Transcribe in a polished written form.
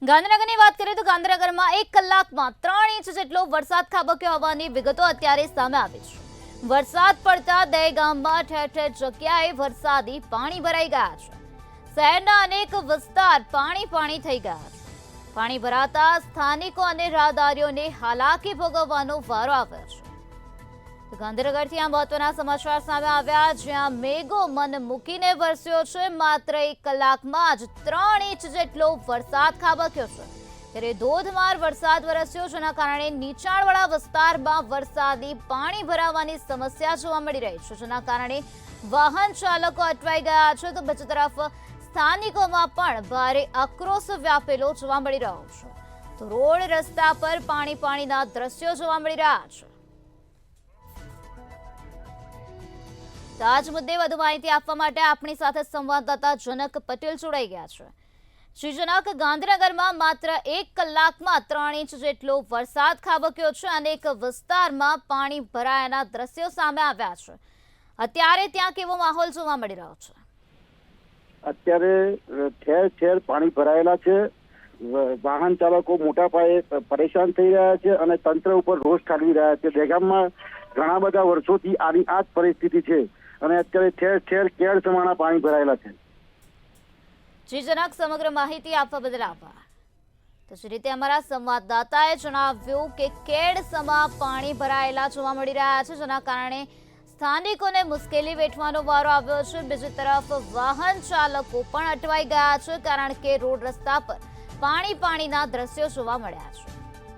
ગાંધીનગરની વાત કરીએ તો ગાંધીનગરમાં 1 કલાકમાં 3 ઇંચ જેટલો વરસાદ ખાબક્યો હોવાની વિગતો અત્યારે સામે આવી છે। વરસાદ પડતા દહેગામમાં ઠેર ઠેર જગ્યાએ વરસાદી પાણી ભરાઈ ગયા છે। શહેરના અનેક વિસ્તાર પાણી થઈ ગયા છે। પાણી ભરાતા સ્થાનિકો અને રાહદારીઓને હાલાકી ભોગવવાનો વારો આવ્યો છે। ગાંધીનગરથી આ મહત્વના સમાચાર સામે આવ્યા, જ્યાં મેઘો મન મૂકીને વરસ્યો છે। માત્ર 1 કલાકમાં જ 3 ઇંચ જેટલો વરસાદ ખાબક્યો છે। ત્યારે ધોધમાર વરસાદ વરસ્યો, જેના કારણે નીચાણવાળા વિસ્તારમાં વરસાદી પાણી ભરાવાની સમસ્યા જોવા મળી રહી છે, જેના કારણે વાહન ચાલકો અટવાઈ ગયા છે, તો બીજી તરફ સ્થાનિકોમાં પણ ભારે આક્રોશ વ્યાપેલો જોવા મળી રહ્યો છે। તો રોડ રસ્તા પર પાણીના દ્રશ્યો જોવા મળી રહ્યા છે। તો આ જ મુદ્દે વધુ માહિતી આપવા માટે આપણી સાથે સંવાદદાતા જનક પટેલ જોડાઈ ગયા છે। શ્રી જનક, ગાંધીનગરમાં માત્ર 1 કલાકમાં 3 ઇંચ જેટલો વરસાદ ખાબક્યો છે। અનેક વિસ્તારમાં પાણી ભરાયાના દ્રશ્યો સામે આવ્યા છે। અત્યારે ત્યાં કેવો માહોલ જોવા મળી રહ્યો છે? અત્યારે ઠેર ઠેર પાણી ભરાયેલા છે। વાહન ચાલકો મોટા પાયે પરેશાન થઈ રહ્યા છે અને તંત્ર ઉપર રોષ ઠાલવી રહ્યા છે। દહેગામમાં ઘણા બધા વર્ષોથી આ જ પરિસ્થિતિ છે અને અત્યારે ઠેર ઠેર કેળ સમાણા પાણી ભરાયેલા છે। જી જનક, સમગ્ર માહિતી આપવા બદલ આભાર। તો જે રીતે અમારા સંવાદદાતાએ જણાવ્યું કે કેળ સમા પાણી ભરાયેલા જોવા મળી રહ્યા છે, જેના કારણે સ્થાનિકોને મુશ્કેલી વેઠવાનો વારો આવ્યો છે। બીજી તરફ વાહન ચાલકો પણ અટવાઈ ગયા છે, કારણ કે રોડ રસ્તા પર પાણીના દ્રશ્યો જોવા મળ્યા છે।